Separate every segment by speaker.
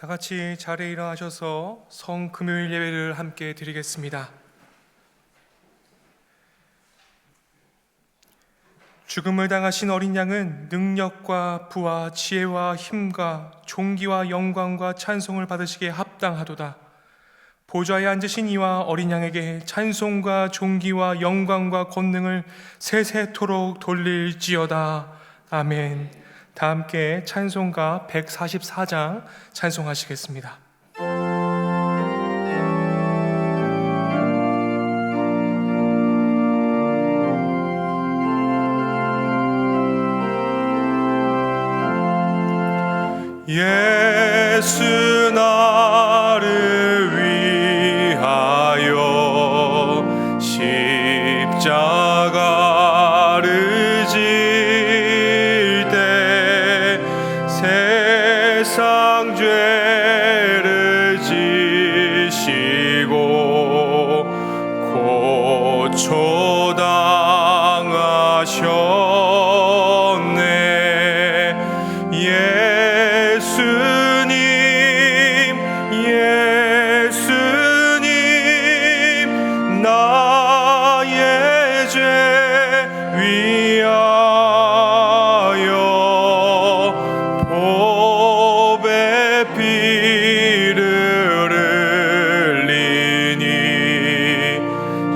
Speaker 1: 다 같이 자리에 일어나셔서 성금요일 예배를 함께 드리겠습니다. 죽음을 당하신 어린 양은 능력과 부와 지혜와 힘과 존귀와 영광과 찬송을 받으시기에 합당하도다. 보좌에 앉으신 이와 어린 양에게 찬송과 존귀와 영광과 권능을 세세토록 돌릴지어다. 아멘. 다 함께 찬송가 144장 찬송하시겠습니다. 예수 나를 위하여 십자가를 질 때 세상 죄를 지시고 고초당하셨네. 예수님 나의 죄 위하여 보배 피를 흘리니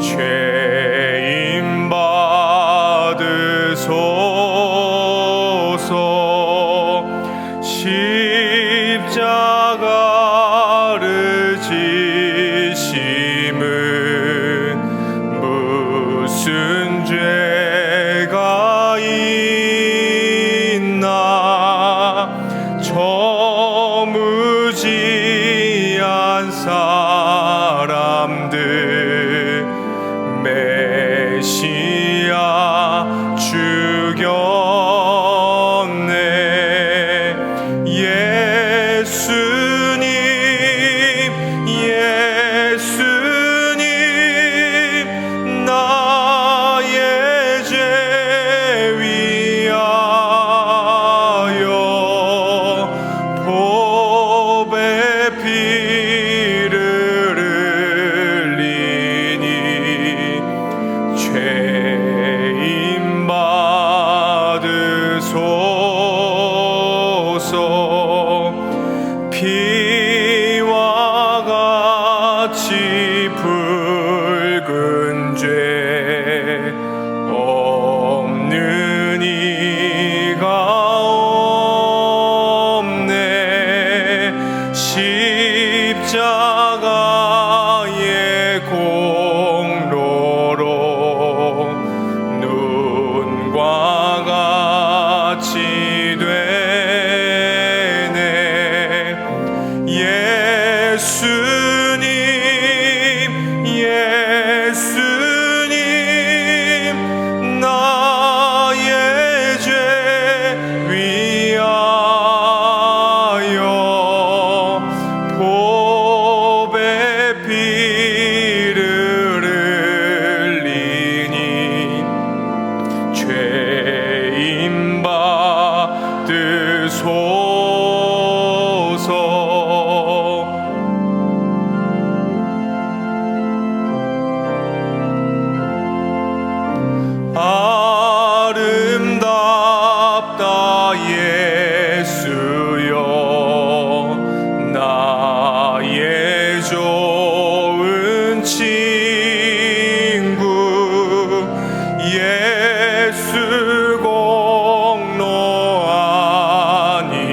Speaker 1: 죄인 받으소서. 십자가를 지심은 무슨 죄가 있나. 저 무지한 사람들 메시아 죽였네. 예수님 나의 죄 위하여 보배 피를 흘리니 죄인 받으소서. 피와 같이 붉은 죄 없는 이가 없네. 십자가의 공로로 눈과 같이 되네. 예수님 나의 죄 위하여 보배 피를 흘리니 죄인 받으소서. 아름답다 예수여 나의 좋은 친구. 예수 공로 안이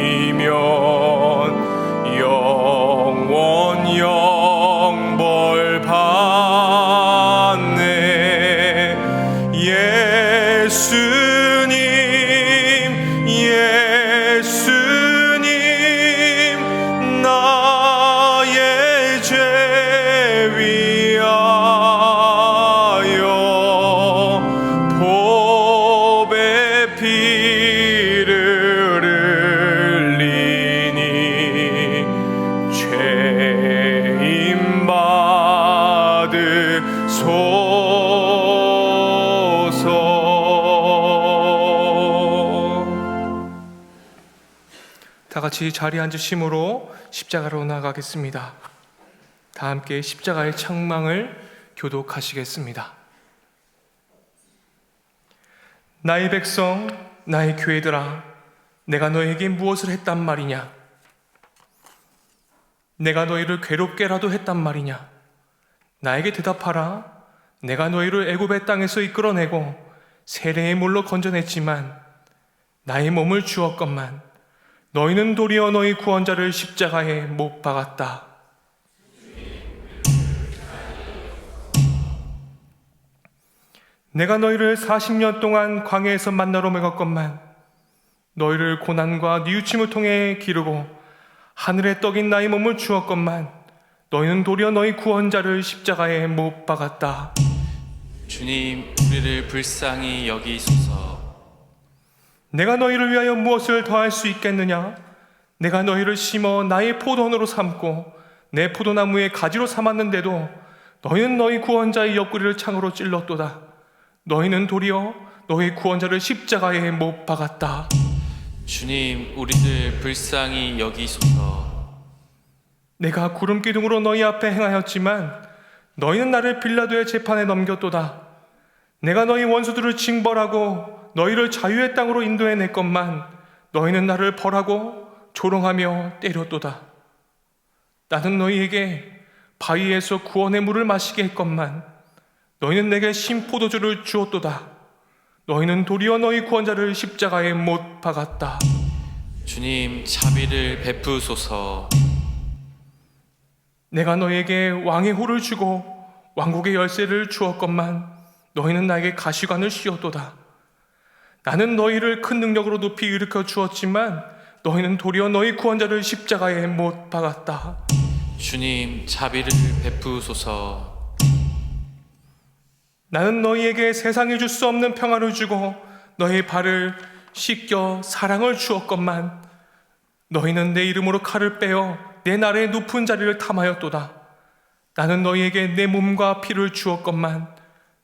Speaker 1: 다 같이 자리에 앉으심으로 십자가로 나아가겠습니다. 다 함께 십자가의 창망을 교독하시겠습니다. 나의 백성, 나의 교회들아, 내가 너에게 무엇을 했단 말이냐? 내가 너희를 괴롭게라도 했단 말이냐? 나에게 대답하라. 내가 너희를 애굽의 땅에서 이끌어내고 세례의 물로 건져냈지만 나의 몸을 주었건만 너희는 도리어 너희 구원자를 십자가에 못 박았다. 내가 너희를 40년 동안 광야에서 만나러 먹었건만 너희를 고난과 뉘우침을 통해 기르고 하늘에 떡인 나의 몸을 주었건만 너희는 도리어 너희 구원자를 십자가에 못 박았다.
Speaker 2: 주님, 우리를 불쌍히 여기소서.
Speaker 1: 내가 너희를 위하여 무엇을 더할 수 있겠느냐? 내가 너희를 심어 나의 포도원으로 삼고 내 포도나무의 가지로 삼았는데도 너희는 너희 구원자의 옆구리를 창으로 찔렀도다. 너희는 도리어 너희 구원자를 십자가에 못 박았다.
Speaker 2: 주님, 우리를 불쌍히 여기소서.
Speaker 1: 내가 구름 기둥으로 너희 앞에 행하였지만 너희는 나를 빌라도의 재판에 넘겼도다. 내가 너희 원수들을 징벌하고 너희를 자유의 땅으로 인도해냈건만 너희는 나를 벌하고 조롱하며 때렸도다. 나는 너희에게 바위에서 구원의 물을 마시게 했건만 너희는 내게 신포도주를 주었도다. 너희는 도리어 너희 구원자를 십자가에 못 박았다.
Speaker 2: 주님, 자비를 베푸소서.
Speaker 1: 내가 너희에게 왕의 호를 주고 왕국의 열쇠를 주었건만 너희는 나에게 가시관을 씌웠도다. 나는 너희를 큰 능력으로 높이 일으켜 주었지만 너희는 도리어 너희 구원자를 십자가에 못 박았다.
Speaker 2: 주님, 자비를 베푸소서.
Speaker 1: 나는 너희에게 세상이 줄 수 없는 평안을 주고 너희 발을 씻겨 사랑을 주었건만 너희는 내 이름으로 칼을 빼어 내 나라의 높은 자리를 탐하였도다. 나는 너희에게 내 몸과 피를 주었건만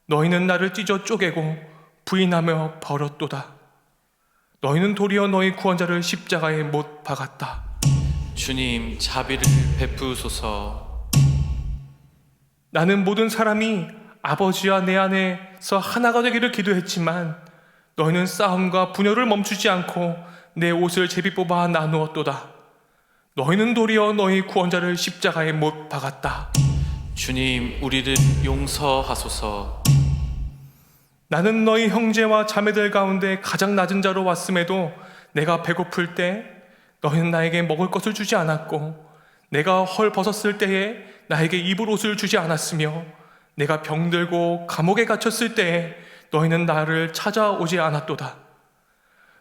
Speaker 1: 너희는 나를 찢어 쪼개고 부인하며 버렸도다. 너희는 도리어 너희 구원자를 십자가에 못 박았다.
Speaker 2: 주님, 자비를 베푸소서.
Speaker 1: 나는 모든 사람이 아버지와 내 안에서 하나가 되기를 기도했지만 너희는 싸움과 분열을 멈추지 않고 내 옷을 제비 뽑아 나누었도다. 너희는 도리어 너희 구원자를 십자가에 못 박았다.
Speaker 2: 주님, 우리를 용서하소서.
Speaker 1: 나는 너희 형제와 자매들 가운데 가장 낮은 자로 왔음에도 내가 배고플 때 너희는 나에게 먹을 것을 주지 않았고 내가 헐 벗었을 때에 나에게 입을 옷을 주지 않았으며 내가 병들고 감옥에 갇혔을 때에 너희는 나를 찾아오지 않았도다.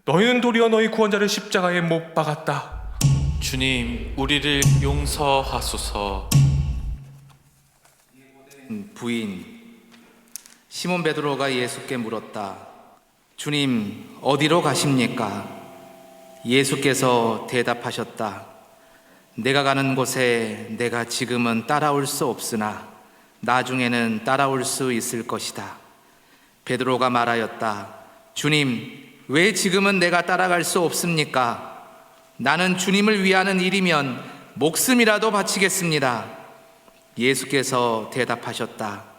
Speaker 1: 너희는 도리어 너희 구원자를 십자가에 못 박았다.
Speaker 2: 주님, 우리를 용서하소서.
Speaker 3: 부인 시몬 베드로가 예수께 물었다. 주님, 어디로 가십니까? 예수께서 대답하셨다. 내가 가는 곳에 내가 지금은 따라올 수 없으나 나중에는 따라올 수 있을 것이다. 베드로가 말하였다. 주님, 왜 지금은 내가 따라갈 수 없습니까? 나는 주님을 위하는 일이면 목숨이라도 바치겠습니다. 예수께서 대답하셨다.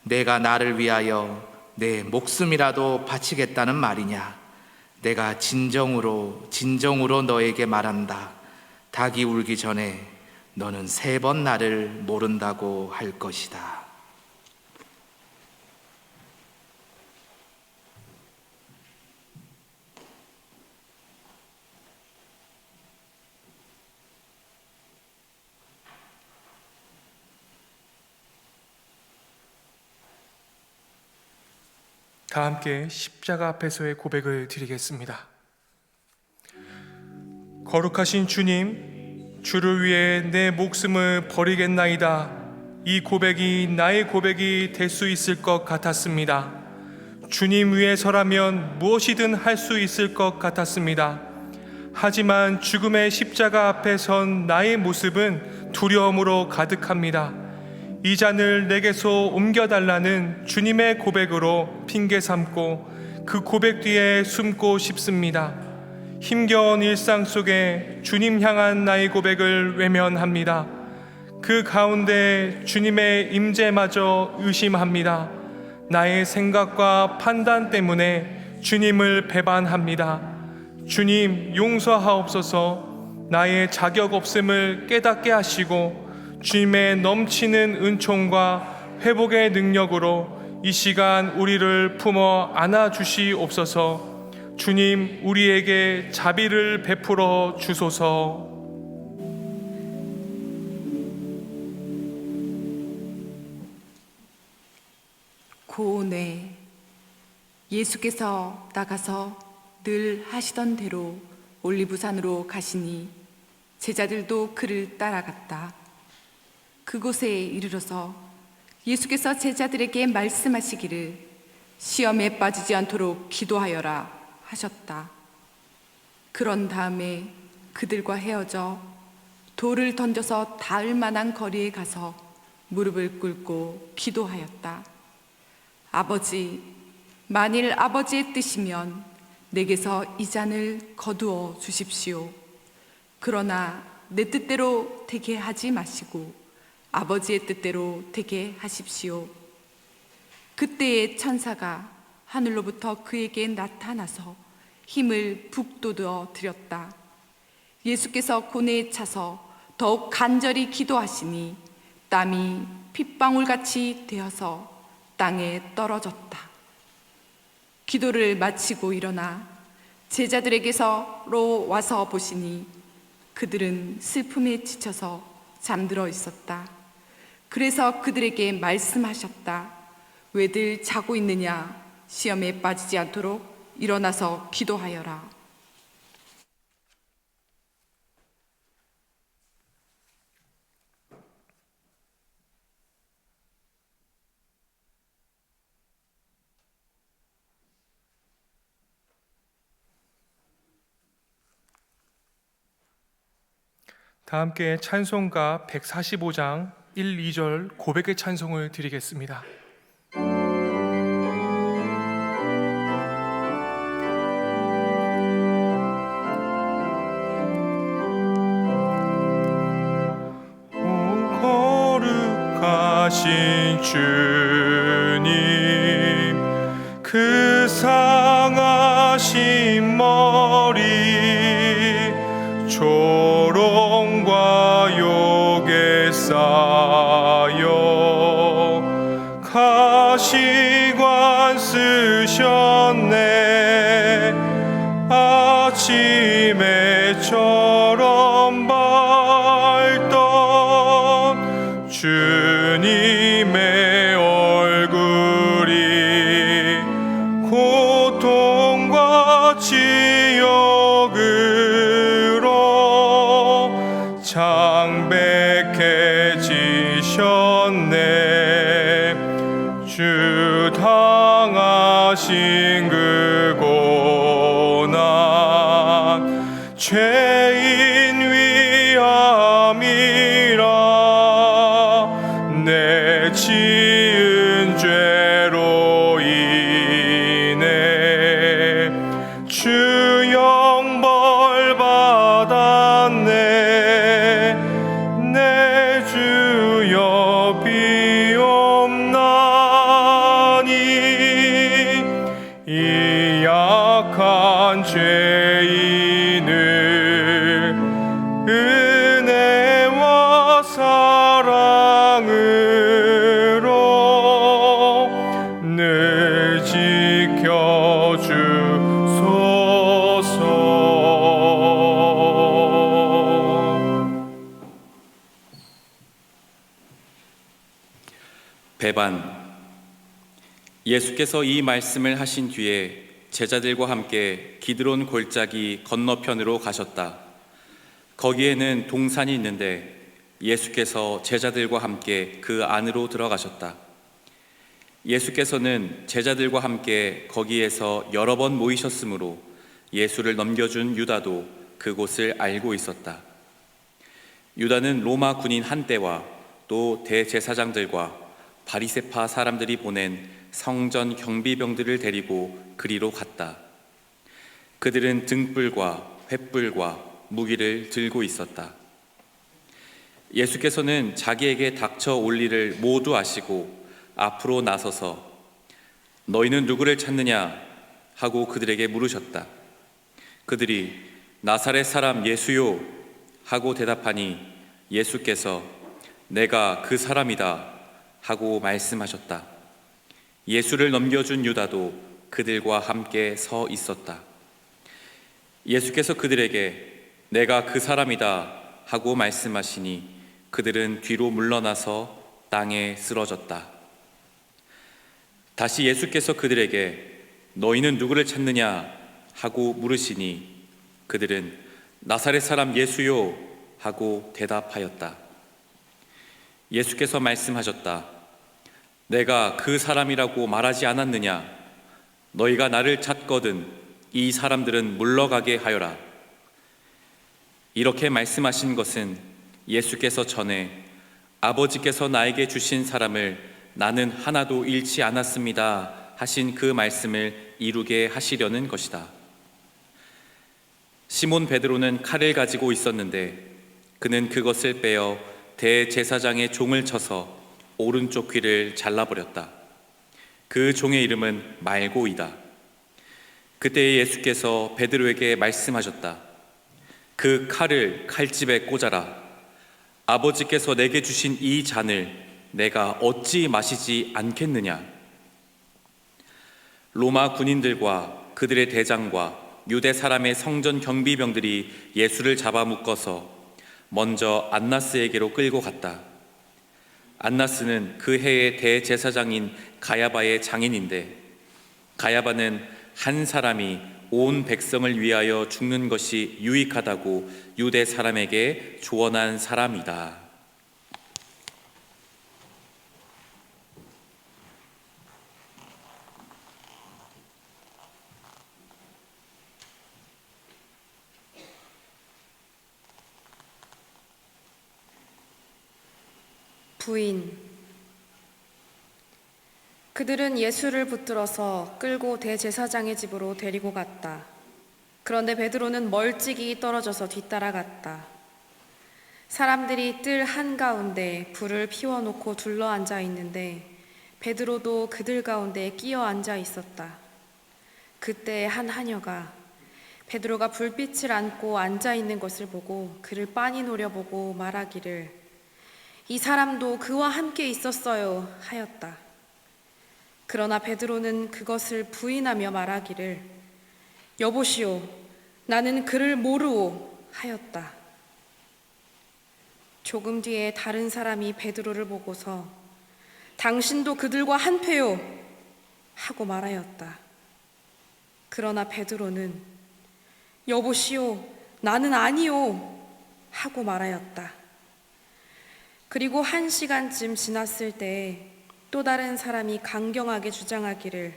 Speaker 3: 내가 나를 위하여 내 목숨이라도 바치겠다는 말이냐? 내가 진정으로 너에게 말한다. 닭이 울기 전에 너는 3번 나를 모른다고 할 것이다.
Speaker 1: 다 함께 십자가 앞에서의 고백을 드리겠습니다. 거룩하신 주님, 주를 위해 내 목숨을 버리겠나이다. 이 고백이 나의 고백이 될 수 있을 것 같았습니다. 주님 위해서라면 무엇이든 할 수 있을 것 같았습니다. 하지만 죽음의 십자가 앞에 선 나의 모습은 두려움으로 가득합니다. 이 잔을 내게서 옮겨달라는 주님의 고백으로 핑계 삼고 그 고백 뒤에 숨고 싶습니다. 힘겨운 일상 속에 주님 향한 나의 고백을 외면합니다. 그 가운데 주님의 임재마저 의심합니다. 나의 생각과 판단 때문에 주님을 배반합니다. 주님 용서하옵소서. 나의 자격 없음을 깨닫게 하시고 주님의 넘치는 은총과 회복의 능력으로 이 시간 우리를 품어 안아주시옵소서. 주님 우리에게 자비를 베풀어 주소서.
Speaker 4: 고뇌. 예수께서 나가서 늘 하시던 대로 올리브산으로 가시니 제자들도 그를 따라갔다. 그곳에 이르러서 예수께서 제자들에게 말씀하시기를 시험에 빠지지 않도록 기도하여라 하셨다. 그런 다음에 그들과 헤어져 돌을 던져서 닿을 만한 거리에 가서 무릎을 꿇고 기도하였다. 아버지, 만일 아버지의 뜻이면 내게서 이 잔을 거두어 주십시오. 그러나 내 뜻대로 되게 하지 마시고 아버지의 뜻대로 되게 하십시오. 그때의 천사가 하늘로부터 그에게 나타나서 힘을 북돋워 드렸다. 예수께서 고뇌에 차서 더욱 간절히 기도하시니 땀이 핏방울같이 되어서 땅에 떨어졌다. 기도를 마치고 일어나 제자들에게서로 와서 보시니 그들은 슬픔에 지쳐서 잠들어 있었다. 그래서 그들에게 말씀하셨다. 왜들 자고 있느냐? 시험에 빠지지 않도록 일어나서 기도하여라.
Speaker 1: 다 함께 찬송가 145장 1, 2절 고백의 찬송을 드리겠습니다. 오 거룩하신 주님, 그 상하신 머리 조롱과 욕에 쌓여 가시관 쓰셨네. 아침에처럼 밝던 주님의 얼굴이 고통과 지옥으로 창백해지셨네. 주 당하신 그 고난 죄인 위함이라. 내 지은 죄로 인해 주 영벌 받았네. 내 주여 비옵나니 이 약한 죄인을 은혜와 사랑으로 늘 지켜주소서.
Speaker 5: 배반. 예수께서 이 말씀을 하신 뒤에 제자들과 함께 기드론 골짜기 건너편으로 가셨다. 거기에는 동산이 있는데 예수께서 제자들과 함께 그 안으로 들어가셨다. 예수께서는 제자들과 함께 거기에서 여러 번 모이셨으므로 예수를 넘겨준 유다도 그곳을 알고 있었다. 유다는 로마 군인 한때와 또 대제사장들과 바리새파 사람들이 보낸 성전 경비병들을 데리고 그리로 갔다. 그들은 등불과 횃불과 무기를 들고 있었다. 예수께서는 자기에게 닥쳐 올 일을 모두 아시고 앞으로 나서서 너희는 누구를 찾느냐 하고 그들에게 물으셨다. 그들이 나사렛 사람 예수요 하고 대답하니 예수께서 내가 그 사람이다 하고 말씀하셨다. 예수를 넘겨준 유다도 그들과 함께 서 있었다. 예수께서 그들에게 내가 그 사람이다 하고 말씀하시니 그들은 뒤로 물러나서 땅에 쓰러졌다. 다시 예수께서 그들에게 너희는 누구를 찾느냐 하고 물으시니 그들은 나사렛 사람 예수요 하고 대답하였다. 예수께서 말씀하셨다. 내가 그 사람이라고 말하지 않았느냐? 너희가 나를 찾거든 이 사람들은 물러가게 하여라. 이렇게 말씀하신 것은 예수께서 전에 아버지께서 나에게 주신 사람을 나는 하나도 잃지 않았습니다 하신 그 말씀을 이루게 하시려는 것이다. 시몬 베드로는 칼을 가지고 있었는데 그는 그것을 빼어 대제사장의 종을 쳐서 오른쪽 귀를 잘라버렸다. 그 종의 이름은 말고이다. 그때 예수께서 베드로에게 말씀하셨다. 그 칼을 칼집에 꽂아라. 아버지께서 내게 주신 이 잔을 내가 어찌 마시지 않겠느냐? 로마 군인들과 그들의 대장과 유대 사람의 성전 경비병들이 예수를 잡아 묶어서 먼저 안나스에게로 끌고 갔다. 안나스는 그 해의 대제사장인 가야바의 장인인데 가야바는 한 사람이 온 백성을 위하여 죽는 것이 유익하다고 유대 사람에게 조언한 사람이다.
Speaker 6: 부인. 그들은 예수를 붙들어서 끌고 대제사장의 집으로 데리고 갔다. 그런데 베드로는 멀찍이 떨어져서 뒤따라갔다. 사람들이 뜰 한가운데 불을 피워놓고 둘러앉아 있는데 베드로도 그들 가운데 끼어 앉아 있었다. 그때 한 하녀가 베드로가 불빛을 안고 앉아 있는 것을 보고 그를 빤히 노려보고 말하기를 이 사람도 그와 함께 있었어요 하였다. 그러나 베드로는 그것을 부인하며 말하기를 여보시오 나는 그를 모르오 하였다. 조금 뒤에 다른 사람이 베드로를 보고서 당신도 그들과 한패요 하고 말하였다. 그러나 베드로는 여보시오 나는 아니요 하고 말하였다. 그리고 1시간쯤 지났을 때 또 다른 사람이 강경하게 주장하기를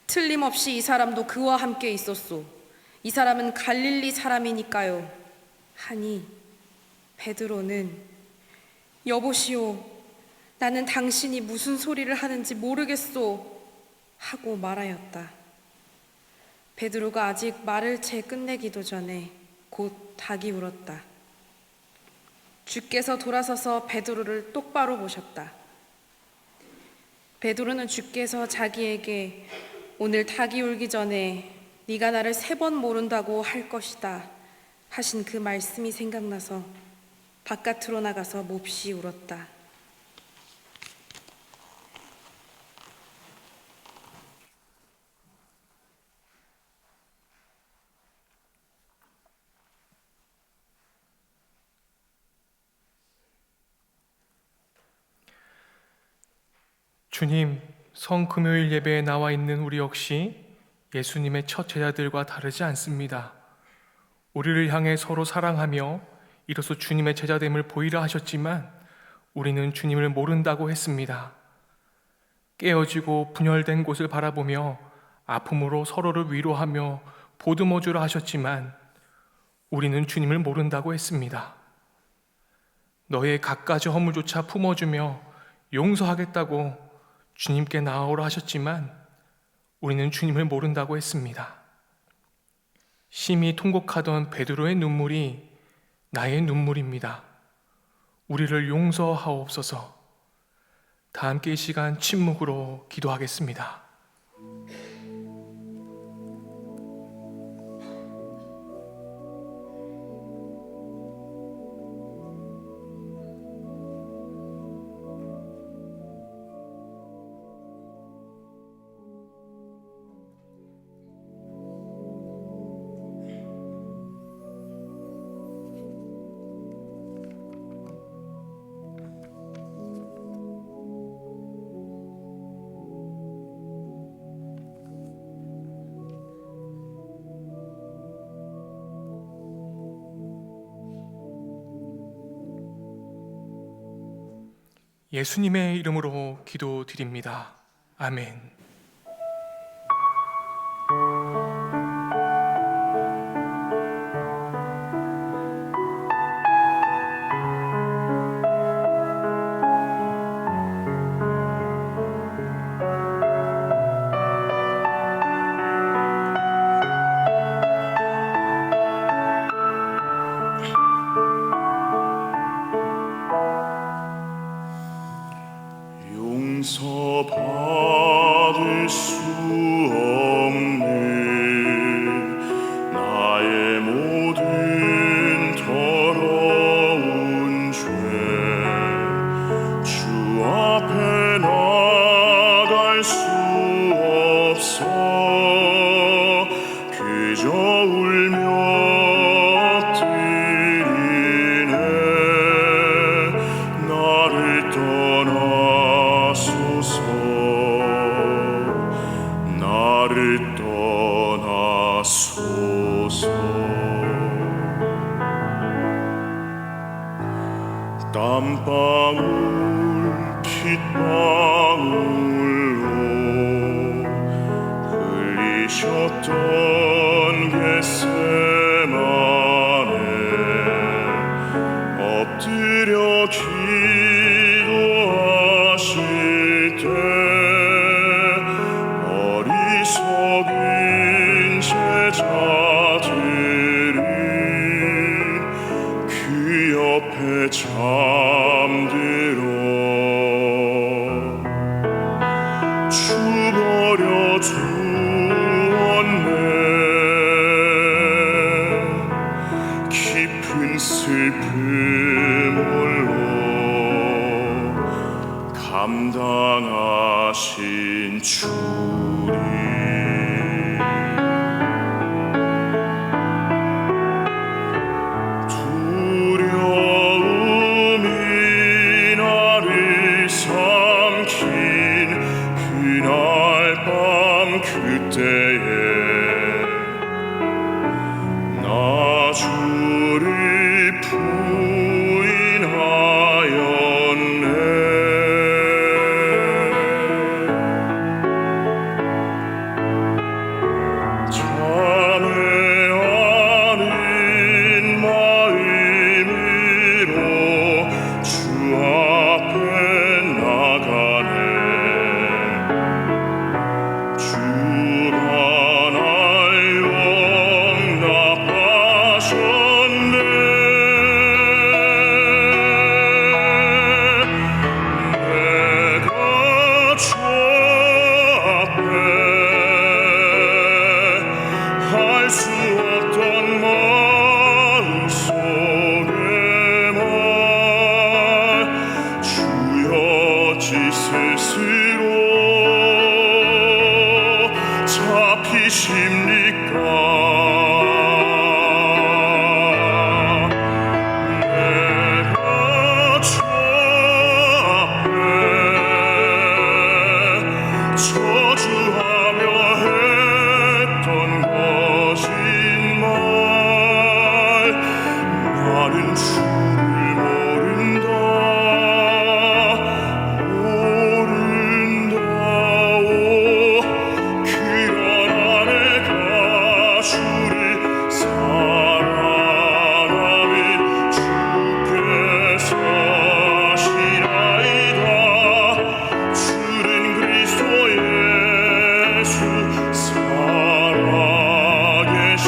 Speaker 6: 틀림없이 이 사람도 그와 함께 있었소. 이 사람은 갈릴리 사람이니까요 하니 베드로는 여보시오 나는 당신이 무슨 소리를 하는지 모르겠소 하고 말하였다. 베드로가 아직 말을 채 끝내기도 전에 곧 닭이 울었다. 주께서 돌아서서 베드로를 똑바로 보셨다. 베드로는 주께서 자기에게 오늘 닭이 울기 전에 네가 나를 3번 모른다고 할 것이다 하신 그 말씀이 생각나서 바깥으로 나가서 몹시 울었다.
Speaker 1: 주님, 성금요일 예배에 나와 있는 우리 역시 예수님의 첫 제자들과 다르지 않습니다. 우리를 향해 서로 사랑하며 이로써 주님의 제자됨을 보이라 하셨지만 우리는 주님을 모른다고 했습니다. 깨어지고 분열된 곳을 바라보며 아픔으로 서로를 위로하며 보듬어주라 하셨지만 우리는 주님을 모른다고 했습니다. 너의 갖가지 허물조차 품어주며 용서하겠다고 주님께 나아오라 하셨지만 우리는 주님을 모른다고 했습니다. 심히 통곡하던 베드로의 눈물이 나의 눈물입니다. 우리를 용서하옵소서. 다 함께 이 시간 침묵으로 기도하겠습니다. 예수님의 이름으로 기도드립니다. 아멘.
Speaker 7: 용서받을 수 없는 나의 모든 더러운 죄, 주 앞에 나갈 수 없어 그저 울며 엎드리네. 나를 떠나소서. 땀방울 핏방울로 흘리셨던 겟세마네 엎드려 기도하실 때 어리석은 제자들은 그 옆에 잠들어 주버려 두었네. 깊은 슬픔 홀로 감당하신 주님, 두려움이 나를 삼킨 그날 밤 그때에 나 주를 부인하였네. 참회하는 마음으로 주 앞에 나가네. 주가 날 용납하셨네. 내가 주 앞에 할 수 없던 마음속의 말 주여 지스스로 잡히십니까? 내가 주 앞에 저주하며 했던 거짓말 나는 주를 모른다 오 그러나 내가 주를 사랑하는 주께서 하시나이다. 주는 그리스도 예수 살아계신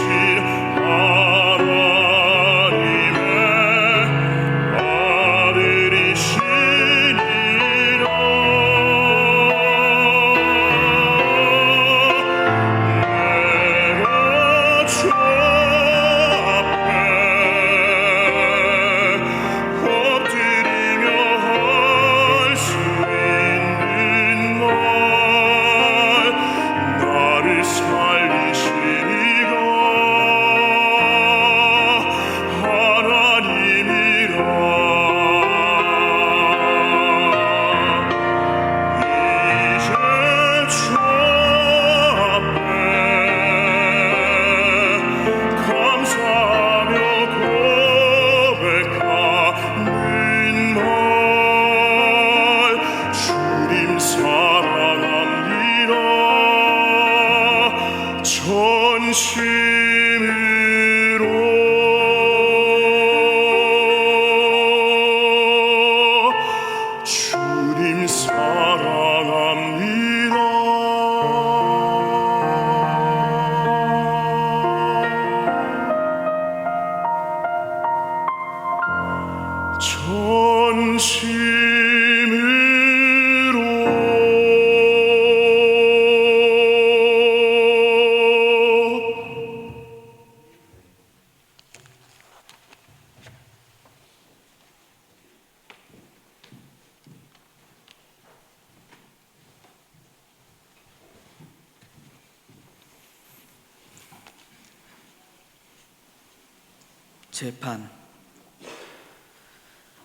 Speaker 8: 재판.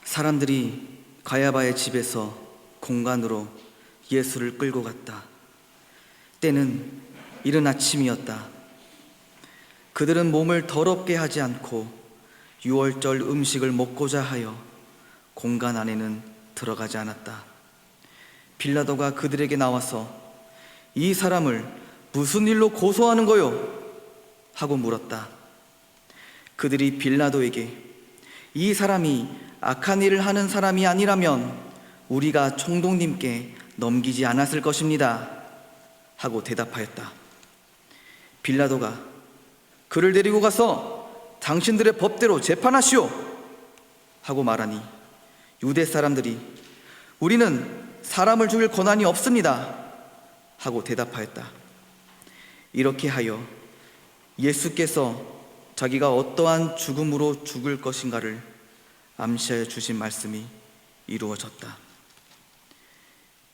Speaker 8: 사람들이 가야바의 집에서 공간으로 예수를 끌고 갔다. 때는 이른 아침이었다. 그들은 몸을 더럽게 하지 않고 유월절 음식을 먹고자 하여 공간 안에는 들어가지 않았다. 빌라도가 그들에게 나와서 이 사람을 무슨 일로 고소하는 거요? 하고 물었다. 그들이 빌라도에게 이 사람이 악한 일을 하는 사람이 아니라면 우리가 총독님께 넘기지 않았을 것입니다. 하고 대답하였다. 빌라도가 그를 데리고 가서 당신들의 법대로 재판하시오. 하고 말하니 유대 사람들이 우리는 사람을 죽일 권한이 없습니다. 하고 대답하였다. 이렇게 하여 예수께서 자기가 어떠한 죽음으로 죽을 것인가를 암시하여 주신 말씀이 이루어졌다.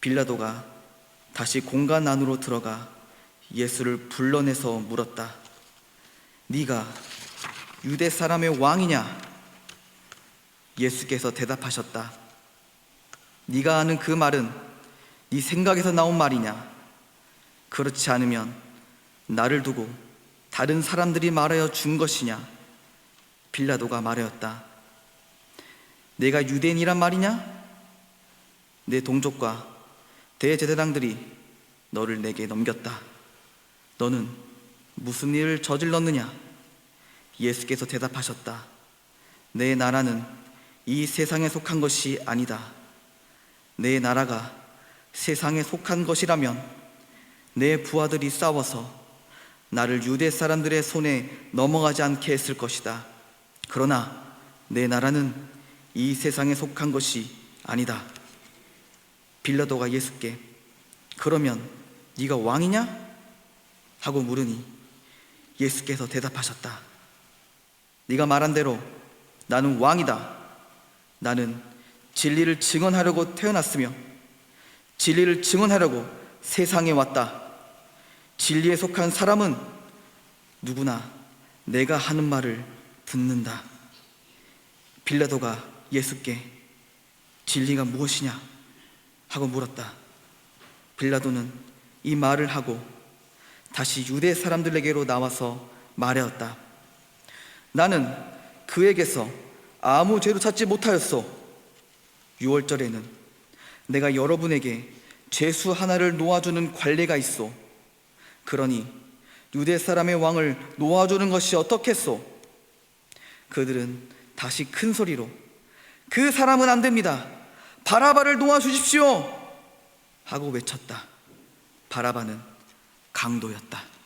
Speaker 8: 빌라도가 다시 공간 안으로 들어가 예수를 불러내서 물었다. 네가 유대 사람의 왕이냐? 예수께서 대답하셨다. 네가 아는 그 말은 네 생각에서 나온 말이냐? 그렇지 않으면 나를 두고 다른 사람들이 말하여 준 것이냐? 빌라도가 말하였다. 내가 유대인이란 말이냐? 내 동족과 대제사장들이 너를 내게 넘겼다. 너는 무슨 일을 저질렀느냐? 예수께서 대답하셨다. 내 나라는 이 세상에 속한 것이 아니다. 내 나라가 세상에 속한 것이라면 내 부하들이 싸워서 나를 유대 사람들의 손에 넘어가지 않게 했을 것이다. 그러나 내 나라는 이 세상에 속한 것이 아니다. 빌라도가 예수께 그러면 네가 왕이냐? 하고 물으니 예수께서 대답하셨다. 네가 말한 대로 나는 왕이다. 나는 진리를 증언하려고 태어났으며 진리를 증언하려고 세상에 왔다. 진리에 속한 사람은 누구나 내가 하는 말을 듣는다. 빌라도가 예수께 진리가 무엇이냐? 하고 물었다. 빌라도는 이 말을 하고 다시 유대 사람들에게로 나와서 말하였다. 나는 그에게서 아무 죄도 찾지 못하였소. 유월절에는 내가 여러분에게 죄수 하나를 놓아주는 관례가 있소. 그러니 유대 사람의 왕을 놓아주는 것이 어떻겠소? 그들은 다시 큰 소리로 그 사람은 안 됩니다. 바라바를 놓아주십시오. 하고 외쳤다. 바라바는 강도였다.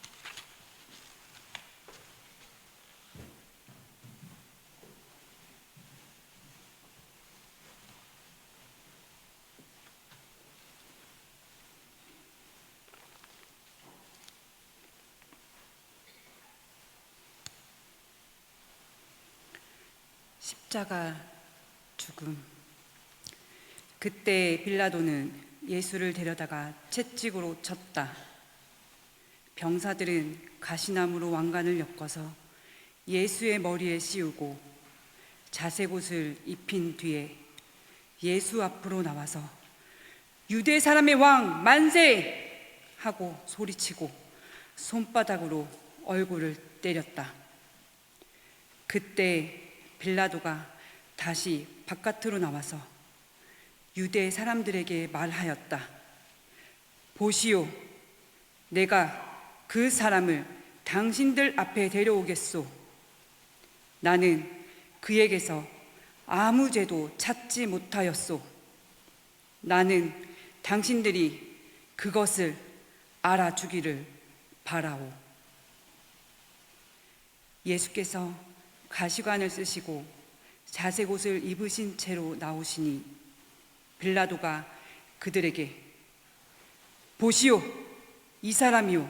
Speaker 9: 십자가 죽음. 그때 빌라도는 예수를 데려다가 채찍으로 쳤다. 병사들은 가시나무로 왕관을 엮어서 예수의 머리에 씌우고 자색옷을 입힌 뒤에 예수 앞으로 나와서 유대 사람의 왕 만세! 하고 소리치고 손바닥으로 얼굴을 때렸다. 그때 빌라도가 다시 바깥으로 나와서 유대 사람들에게 말하였다. 보시오, 내가 그 사람을 당신들 앞에 데려오겠소. 나는 그에게서 아무 죄도 찾지 못하였소. 나는 당신들이 그것을 알아주기를 바라오. 예수께서 가시관을 쓰시고 자색옷을 입으신 채로 나오시니 빌라도가 그들에게 보시오, 이 사람이요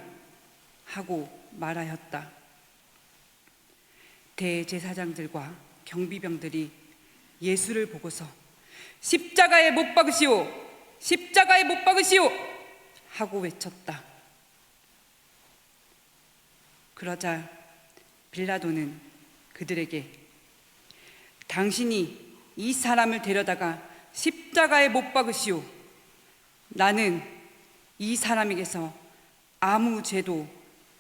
Speaker 9: 하고 말하였다. 대제사장들과 경비병들이 예수를 보고서 십자가에 못 박으시오, 십자가에 못 박으시오 하고 외쳤다. 그러자 빌라도는 그들에게 당신이 이 사람을 데려다가 십자가에 못 박으시오. 나는 이 사람에게서 아무 죄도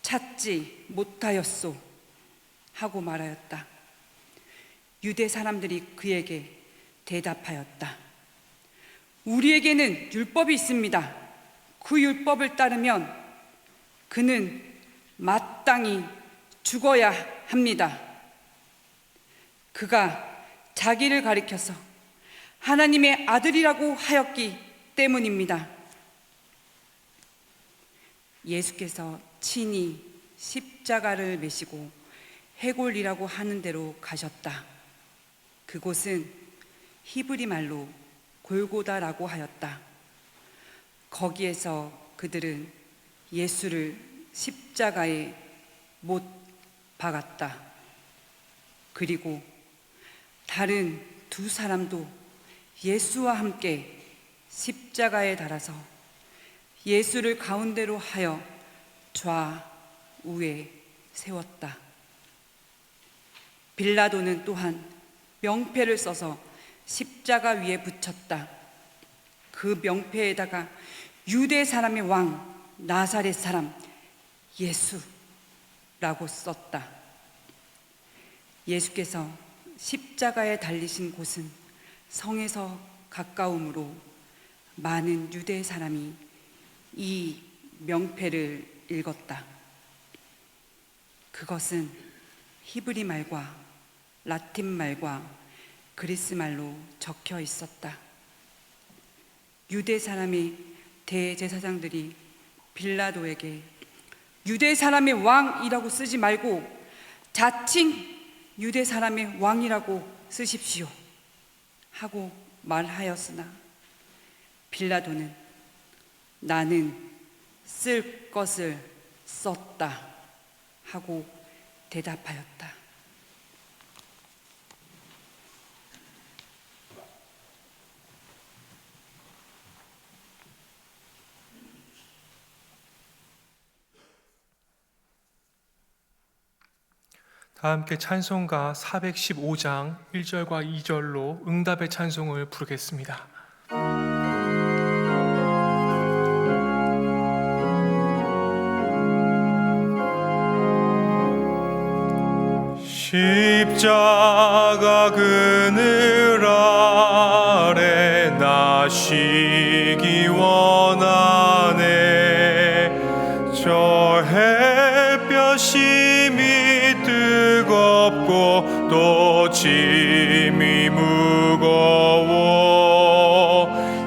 Speaker 9: 찾지 못하였소. 하고 말하였다. 유대 사람들이 그에게 대답하였다. 우리에게는 율법이 있습니다. 그 율법을 따르면 그는 마땅히 죽어야 합니다. 그가 자기를 가리켜서 하나님의 아들이라고 하였기 때문입니다. 예수께서 친히 십자가를 메시고 해골이라고 하는 데로 가셨다. 그곳은 히브리 말로 골고다라고 하였다. 거기에서 그들은 예수를 십자가에 못 박았다. 그리고 다른 두 사람도 예수와 함께 십자가에 달아서 예수를 가운데로 하여 좌우에 세웠다. 빌라도는 또한 명패를 써서 십자가 위에 붙였다. 그 명패에다가 유대 사람의 왕 나사렛 사람 예수라고 썼다. 예수께서 십자가에 달리신 곳은 성에서 가까우므로 많은 유대 사람이 이 명패를 읽었다. 그것은 히브리 말과 라틴 말과 그리스 말로 적혀 있었다. 유대 사람의 대제사장들이 빌라도에게 유대 사람의 왕이라고 쓰지 말고 자칭 유대 사람의 왕이라고 쓰십시오 하고 말하였으나 빌라도는 나는 쓸 것을 썼다 하고 대답하였다.
Speaker 1: 다 함께 찬송가 415장 1절과 2절로 응답의 찬송을 부르겠습니다. 십자가 그늘 아래 나시기 원하네. 저 햇볕이 뜨겁고 또 짐이 무거워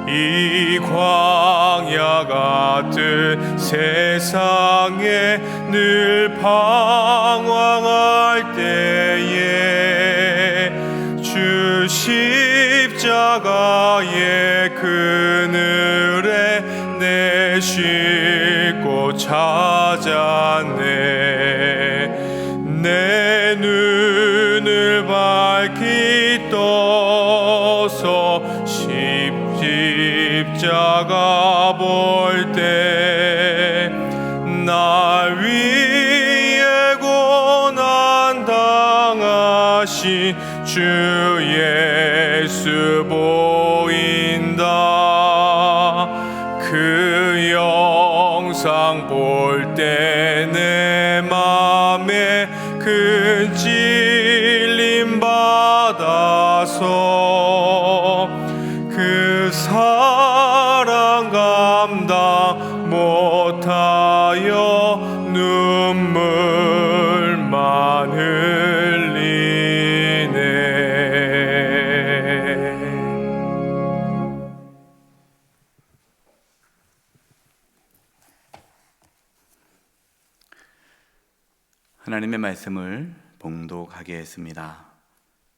Speaker 1: 이 광야 같은 세상에 늘 방황할 때에 주 십자가의 그늘에 내 쉴 곳 찾았네. 내 눈을 밝히 떠서 십자가 볼 때 날 위해 고난 당하신 주 예수 보인다. 그 영상 볼 때 내 맘에 큰 찔림 받아서 그 사랑 감당 못하여 눈물만 흘리네.
Speaker 10: 하나님의 말씀을 봉독하겠습니다.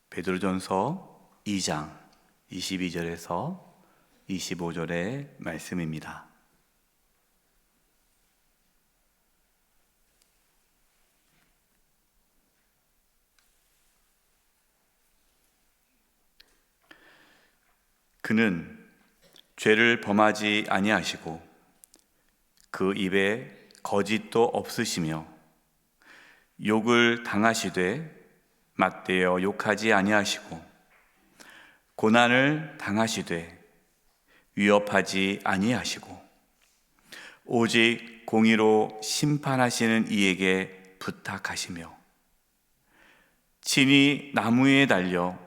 Speaker 10: 베드로전서 2장 22절에서 25절의 말씀입니다. 그는 죄를 범하지 아니하시고 그 입에 거짓도 없으시며 욕을 당하시되 맞대어 욕하지 아니하시고 고난을 당하시되 위협하지 아니하시고 오직 공의로 심판하시는 이에게 부탁하시며 친히 나무에 달려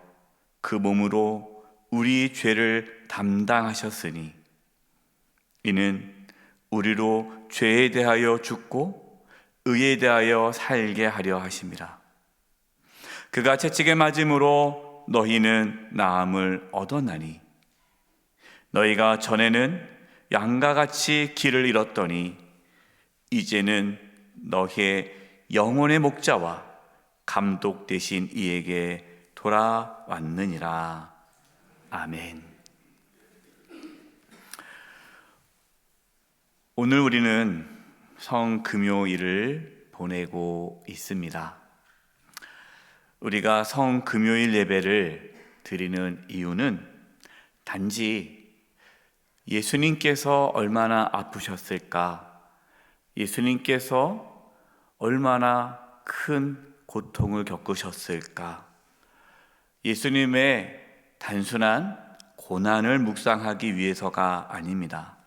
Speaker 10: 그 몸으로 우리 죄를 담당하셨으니 이는 우리로 죄에 대하여 죽고 의에 대하여 살게 하려 하심이라. 그가 채찍에 맞음으로 너희는 나음을 얻었나니 너희가 전에는 양과 같이 길을 잃었더니 이제는 너희의 영혼의 목자와 감독 되신 이에게 돌아왔느니라. 아멘. 오늘 우리는 성금요일을 보내고 있습니다. 우리가 성금요일 예배를 드리는 이유는 단지 예수님께서 얼마나 아프셨을까, 예수님께서 얼마나 큰 고통을 겪으셨을까, 예수님의 단순한 고난을 묵상하기 위해서가 아닙니다.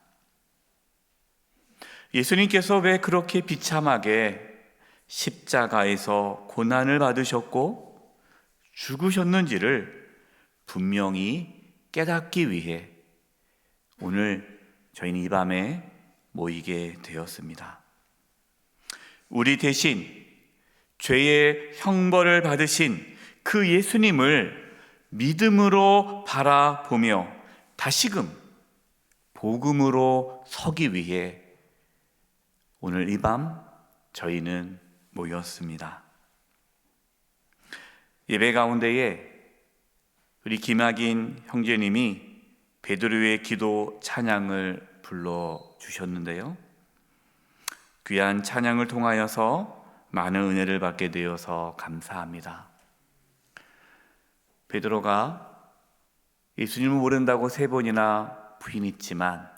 Speaker 10: 예수님께서 왜 그렇게 비참하게 십자가에서 고난을 받으셨고 죽으셨는지를 분명히 깨닫기 위해 오늘 저희는 이 밤에 모이게 되었습니다. 우리 대신 죄의 형벌을 받으신 그 예수님을 믿음으로 바라보며 다시금 복음으로 서기 위해 오늘 이 밤 저희는 모였습니다. 예배 가운데에 우리 김학인 형제님이 베드로의 기도 찬양을 불러주셨는데요, 귀한 찬양을 통하여서 많은 은혜를 받게 되어서 감사합니다. 베드로가 예수님을 모른다고 3번이나 부인했지만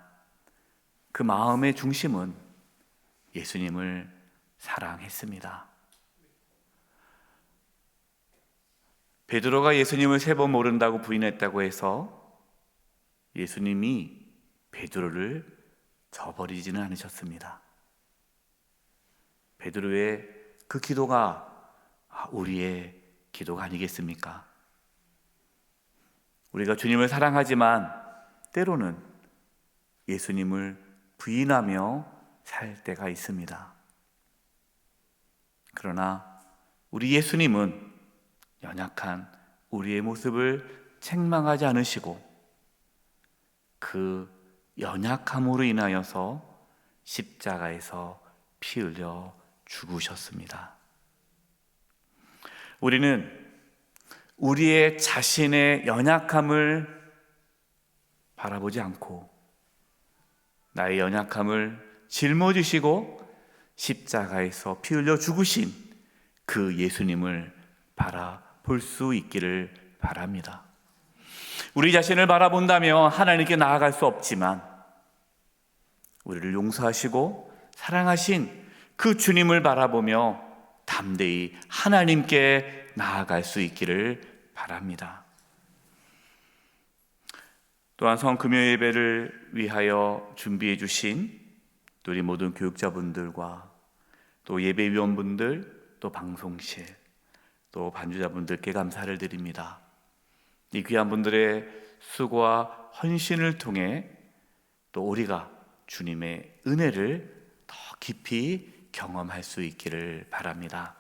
Speaker 10: 그 마음의 중심은 예수님을 사랑했습니다. 베드로가 예수님을 3번 모른다고 부인했다고 해서 예수님이 베드로를 저버리지는 않으셨습니다. 베드로의 그 기도가 우리의 기도가 아니겠습니까? 우리가 주님을 사랑하지만 때로는 예수님을 부인하며 살 때가 있습니다. 그러나 우리 예수님은 연약한 우리의 모습을 책망하지 않으시고 그 연약함으로 인하여서 십자가에서 피 흘려 죽으셨습니다. 우리는 우리의 자신의 연약함을 바라보지 않고 나의 연약함을 짊어지시고 십자가에서 피 흘려 죽으신 그 예수님을 바라볼 수 있기를 바랍니다. 우리 자신을 바라본다면 하나님께 나아갈 수 없지만 우리를 용서하시고 사랑하신 그 주님을 바라보며 담대히 하나님께 나아갈 수 있기를 바랍니다. 또한 성금요 예배를 위하여 준비해 주신 우리 모든 교육자분들과 또 예배위원분들, 또 방송실, 또 반주자분들께 감사를 드립니다. 이 귀한 분들의 수고와 헌신을 통해 또 우리가 주님의 은혜를 더 깊이 경험할 수 있기를 바랍니다.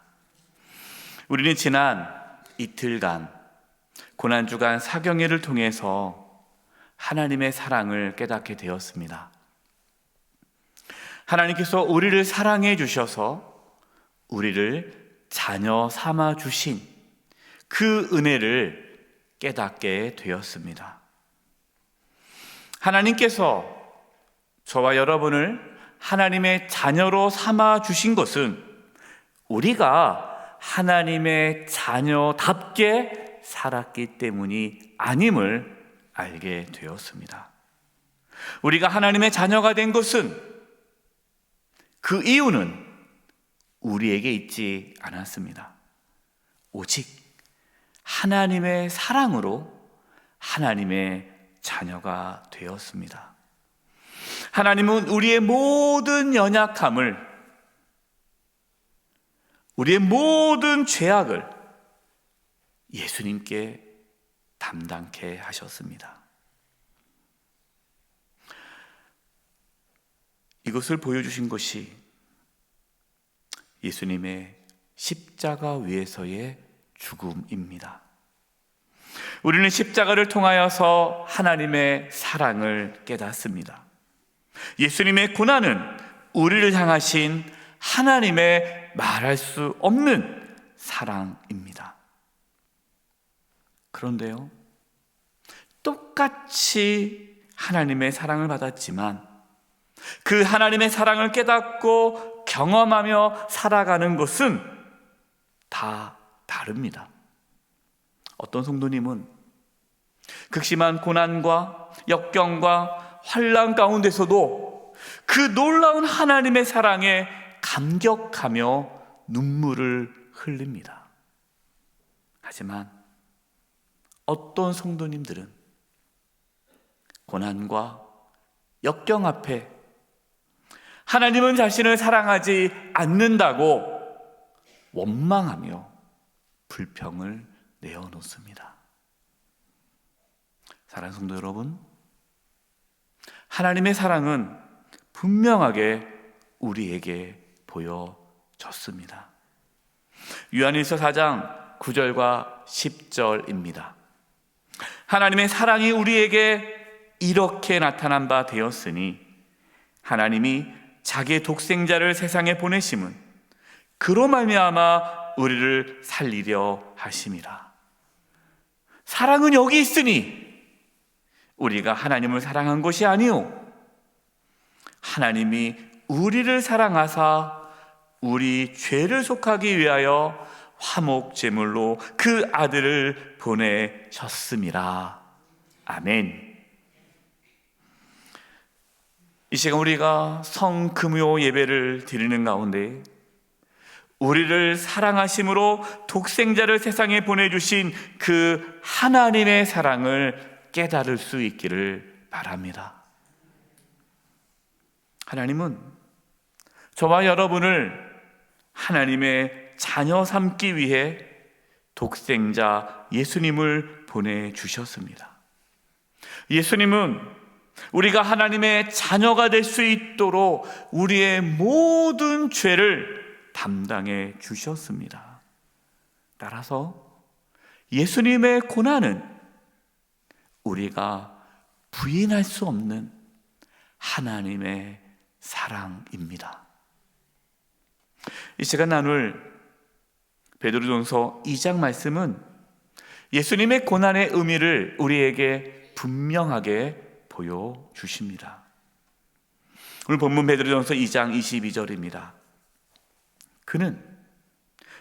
Speaker 10: 우리는 지난 이틀간 고난주간 사경회를 통해서 하나님의 사랑을 깨닫게 되었습니다. 하나님께서 우리를 사랑해 주셔서 우리를 자녀 삼아 주신 그 은혜를 깨닫게 되었습니다. 하나님께서 저와 여러분을 하나님의 자녀로 삼아 주신 것은 우리가 하나님의 자녀답게 살았기 때문이 아님을 알게 되었습니다. 우리가 하나님의 자녀가 된 것은 그 이유는 우리에게 있지 않았습니다. 오직 하나님의 사랑으로 하나님의 자녀가 되었습니다. 하나님은 우리의 모든 연약함을, 우리의 모든 죄악을 예수님께 담당케 하셨습니다. 이것을 보여주신 것이 예수님의 십자가 위에서의 죽음입니다. 우리는 십자가를 통하여서 하나님의 사랑을 깨닫습니다. 예수님의 고난은 우리를 향하신 하나님의 말할 수 없는 사랑입니다. 그런데요, 똑같이 하나님의 사랑을 받았지만 그 하나님의 사랑을 깨닫고 경험하며 살아가는 것은 다 다릅니다. 어떤 성도님은 극심한 고난과 역경과 환난 가운데서도 그 놀라운 하나님의 사랑에 감격하며 눈물을 흘립니다. 하지만 어떤 성도님들은 고난과 역경 앞에 하나님은 자신을 사랑하지 않는다고 원망하며 불평을 내어놓습니다. 사랑하는 성도 여러분, 하나님의 사랑은 분명하게 우리에게 보여졌습니다. 요한일서 4장 9절과 10절입니다. 하나님의 사랑이 우리에게 이렇게 나타난 바 되었으니 하나님이 자기의 독생자를 세상에 보내심은 그로 말미암아 우리를 살리려 하심이라. 사랑은 여기 있으니 우리가 하나님을 사랑한 것이 아니요 하나님이 우리를 사랑하사 우리 죄를 속하기 위하여 화목 제물로 그 아들을 보내셨음이라. 아멘. 이 시간 우리가 성금요 예배를 드리는 가운데 우리를 사랑하심으로 독생자를 세상에 보내주신 그 하나님의 사랑을 깨달을 수 있기를 바랍니다. 하나님은 저와 여러분을 하나님의 자녀 삼기 위해 독생자 예수님을 보내주셨습니다. 예수님은 우리가 하나님의 자녀가 될 수 있도록 우리의 모든 죄를 담당해 주셨습니다. 따라서 예수님의 고난은 우리가 부인할 수 없는 하나님의 사랑입니다. 이 시간 나눌 베드로전서 2장 말씀은 예수님의 고난의 의미를 우리에게 분명하게 보여주십니다. 오늘 본문 베드로전서 2장 22절입니다. 그는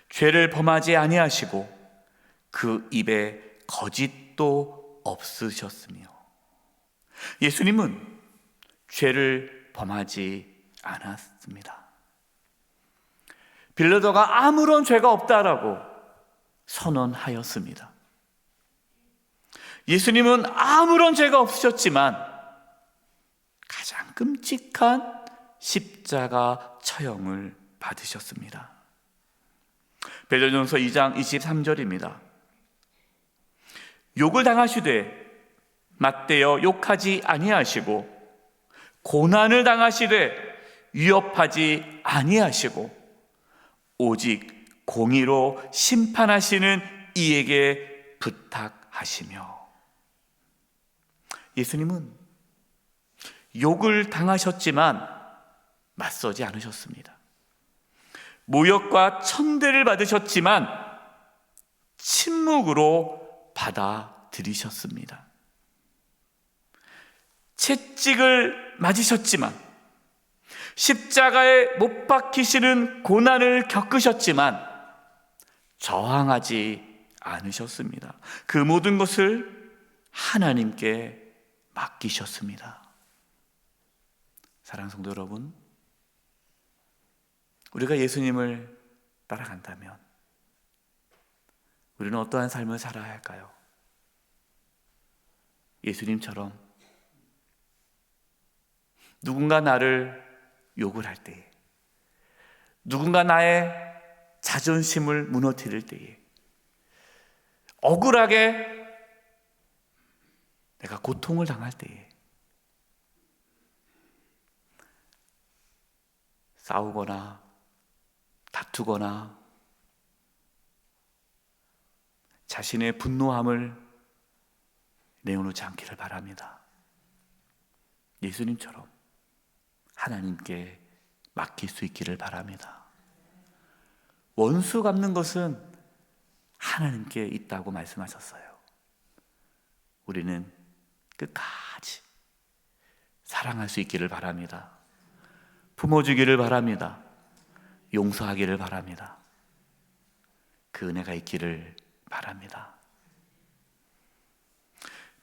Speaker 10: 죄를 범하지 아니하시고 그 입에 거짓도 없으셨으며. 예수님은 죄를 범하지 않았습니다. 빌라도가 아무런 죄가 없다라고 선언하였습니다. 예수님은 아무런 죄가 없으셨지만 가장 끔찍한 십자가 처형을 받으셨습니다. 베드로전서 2장 23절입니다. 욕을 당하시되 맞대어 욕하지 아니하시고 고난을 당하시되 위협하지 아니하시고 오직 공의로 심판하시는 이에게 부탁하시며. 예수님은 욕을 당하셨지만 맞서지 않으셨습니다. 모욕과 천대를 받으셨지만 침묵으로 받아들이셨습니다. 채찍을 맞으셨지만, 십자가에 못 박히시는 고난을 겪으셨지만 저항하지 않으셨습니다. 그 모든 것을 하나님께 맡기셨습니다. 사랑하는 성도 여러분, 우리가 예수님을 따라간다면 우리는 어떠한 삶을 살아야 할까요? 예수님처럼 누군가 나를 욕을 할 때에, 누군가 나의 자존심을 무너뜨릴 때에, 억울하게 내가 고통을 당할 때에, 싸우거나 다투거나 자신의 분노함을 내어놓지 않기를 바랍니다. 예수님처럼 하나님께 맡길 수 있기를 바랍니다. 원수 갚는 것은 하나님께 있다고 말씀하셨어요. 우리는 끝까지 사랑할 수 있기를 바랍니다. 품어주기를 바랍니다. 용서하기를 바랍니다. 그 은혜가 있기를 바랍니다.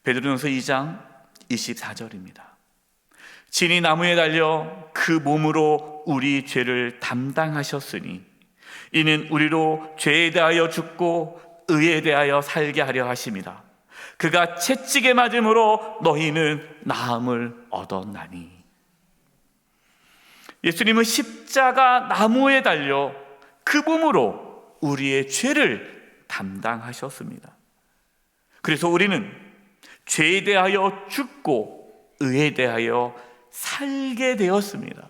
Speaker 10: 베드로전서 2장 24절입니다. 진이 나무에 달려 그 몸으로 우리 죄를 담당하셨으니 이는 우리로 죄에 대하여 죽고 의에 대하여 살게 하려 하심이라. 그가 채찍에 맞음으로 너희는 나음을 얻었나니. 예수님은 십자가 나무에 달려 그 몸으로 우리의 죄를 담당하셨습니다. 그래서 우리는 죄에 대하여 죽고 의에 대하여 살게 되었습니다.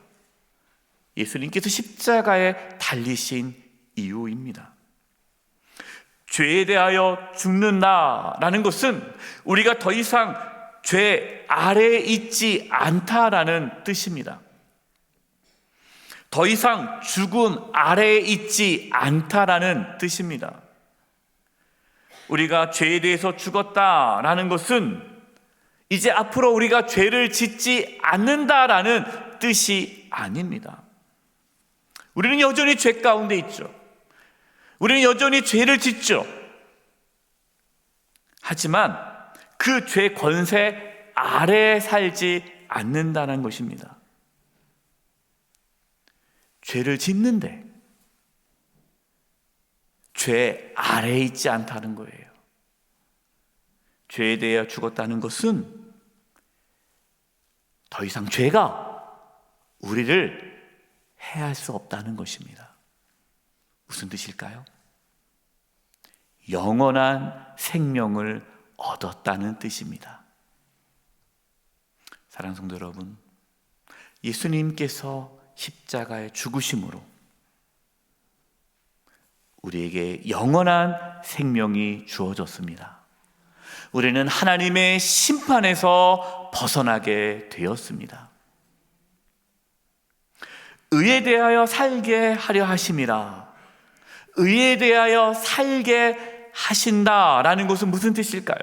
Speaker 10: 예수님께서 십자가에 달리신 이유입니다. 죄에 대하여 죽는다라는 것은 우리가 더 이상 죄 아래에 있지 않다라는 뜻입니다. 더 이상 죽음 아래에 있지 않다라는 뜻입니다. 우리가 죄에 대해서 죽었다라는 것은 이제 앞으로 우리가 죄를 짓지 않는다라는 뜻이 아닙니다. 우리는 여전히 죄 가운데 있죠. 우리는 여전히 죄를 짓죠. 하지만 그 죄 권세 아래에 살지 않는다는 것입니다. 죄를 짓는데 죄 아래에 있지 않다는 거예요. 죄에 대해 죽었다는 것은 더 이상 죄가 우리를 해할 수 없다는 것입니다. 무슨 뜻일까요? 영원한 생명을 얻었다는 뜻입니다. 사랑하는 성도 여러분, 예수님께서 십자가의 죽으심으로 우리에게 영원한 생명이 주어졌습니다. 우리는 하나님의 심판에서 벗어나게 되었습니다. 의에 대하여 살게 하려 하심이라. 의에 대하여 살게 하신다라는 것은 무슨 뜻일까요?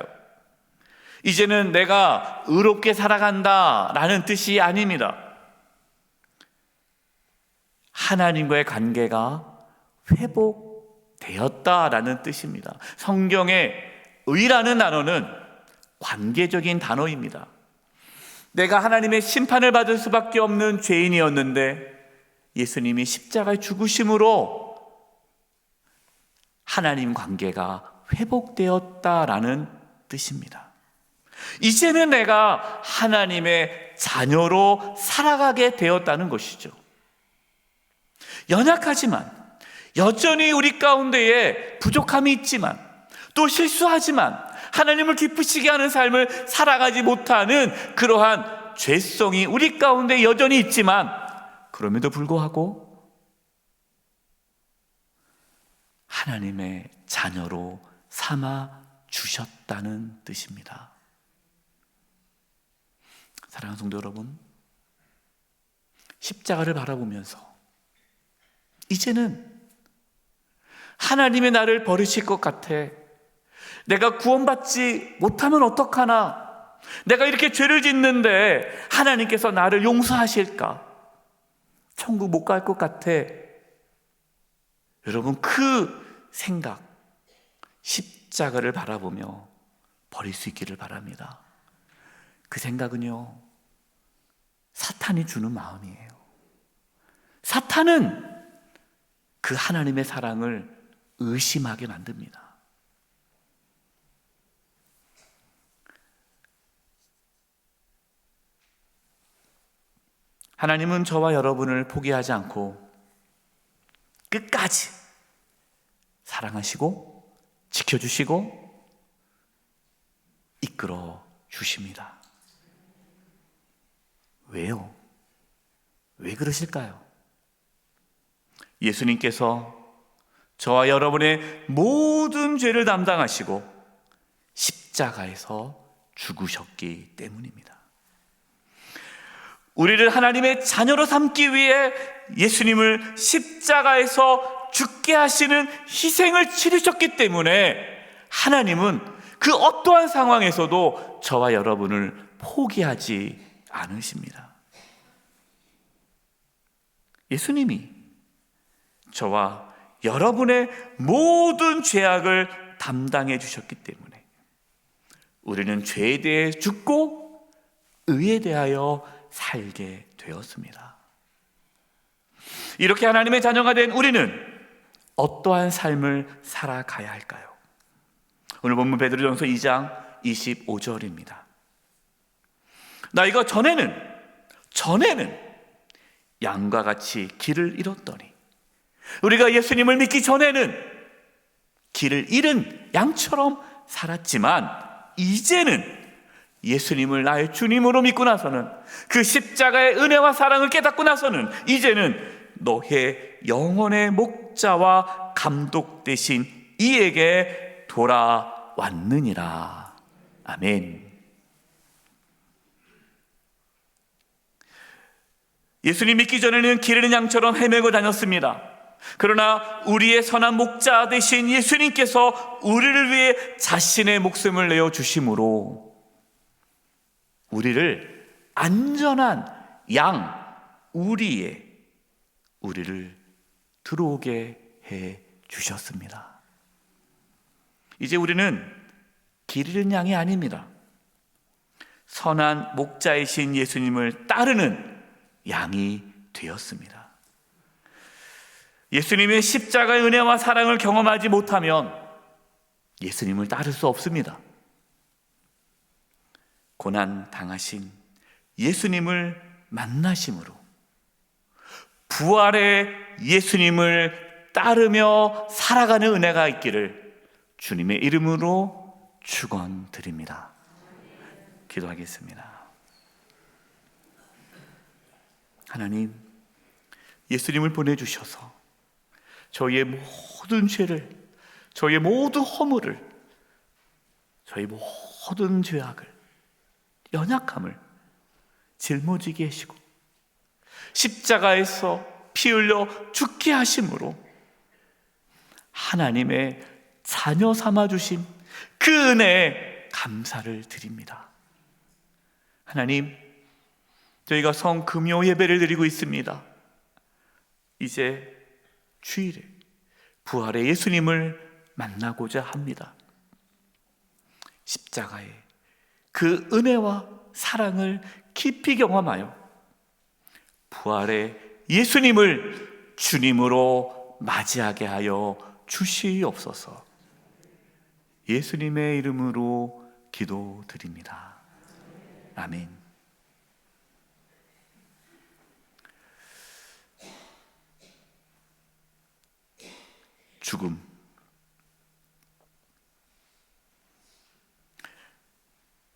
Speaker 10: 이제는 내가 의롭게 살아간다라는 뜻이 아닙니다. 하나님과의 관계가 회복되었다라는 뜻입니다. 성경에 의라는 단어는 관계적인 단어입니다. 내가 하나님의 심판을 받을 수밖에 없는 죄인이었는데 예수님이 십자가의 죽으심으로 하나님 관계가 회복되었다라는 뜻입니다. 이제는 내가 하나님의 자녀로 살아가게 되었다는 것이죠. 연약하지만 여전히 우리 가운데에 부족함이 있지만 또 실수하지만 하나님을 기쁘시게 하는 삶을 살아가지 못하는 그러한 죄성이 우리 가운데 여전히 있지만 그럼에도 불구하고 하나님의 자녀로 삼아 주셨다는 뜻입니다. 사랑하는 성도 여러분, 십자가를 바라보면서 이제는 하나님의 나를 버리실 것 같아. 내가 구원받지 못하면 어떡하나? 내가 이렇게 죄를 짓는데 하나님께서 나를 용서하실까? 천국 못 갈 것 같아. 여러분, 그 생각, 십자가를 바라보며 버릴 수 있기를 바랍니다. 그 생각은요, 사탄이 주는 마음이에요. 사탄은 그 하나님의 사랑을 의심하게 만듭니다. 하나님은 저와 여러분을 포기하지 않고 끝까지 사랑하시고 지켜주시고 이끌어 주십니다. 왜요? 왜 그러실까요? 예수님께서 저와 여러분의 모든 죄를 담당하시고 십자가에서 죽으셨기 때문입니다. 우리를 하나님의 자녀로 삼기 위해 예수님을 십자가에서 죽게 하시는 희생을 치르셨기 때문에 하나님은 그 어떠한 상황에서도 저와 여러분을 포기하지 않으십니다. 예수님이 저와 여러분의 모든 죄악을 담당해 주셨기 때문에 우리는 죄에 대해 죽고 의에 대하여 살게 되었습니다. 이렇게 하나님의 자녀가 된 우리는 어떠한 삶을 살아가야 할까요? 오늘 본문 베드로전서 2장 25절입니다. 나이가 전에는 양과 같이 길을 잃었더니 우리가 예수님을 믿기 전에는 길을 잃은 양처럼 살았지만 이제는 예수님을 나의 주님으로 믿고 나서는 그 십자가의 은혜와 사랑을 깨닫고 나서는 이제는 너의 영혼의 목자와 감독 되신 이에게 돌아왔느니라. 아멘. 예수님 믿기 전에는 길 잃은 양처럼 헤매고 다녔습니다. 그러나 우리의 선한 목자 되신 예수님께서 우리를 위해 자신의 목숨을 내어 주심으로 우리를 안전한 양 우리에 우리를 들어오게 해 주셨습니다. 이제 우리는 길 잃은 양이 아닙니다. 선한 목자이신 예수님을 따르는 양이 되었습니다. 예수님의 십자가의 은혜와 사랑을 경험하지 못하면 예수님을 따를 수 없습니다. 고난 당하신 예수님을 만나심으로 부활의 예수님을 따르며 살아가는 은혜가 있기를 주님의 이름으로 축원드립니다. 기도하겠습니다. 하나님, 예수님을 보내주셔서 저희의 모든 죄를, 저희의 모든 허물을, 저희 모든 죄악을, 연약함을 짊어지게 하시고 십자가에서 피 흘려 죽게 하심으로 하나님의 자녀 삼아주심 그 은혜에 감사를 드립니다. 하나님, 저희가 성금요 예배를 드리고 있습니다. 이제 주일에 부활의 예수님을 만나고자 합니다. 십자가의 그 은혜와 사랑을 깊이 경험하여 부활의 예수님을 주님으로 맞이하게 하여 주시옵소서. 예수님의 이름으로 기도드립니다. 아멘. 죽음.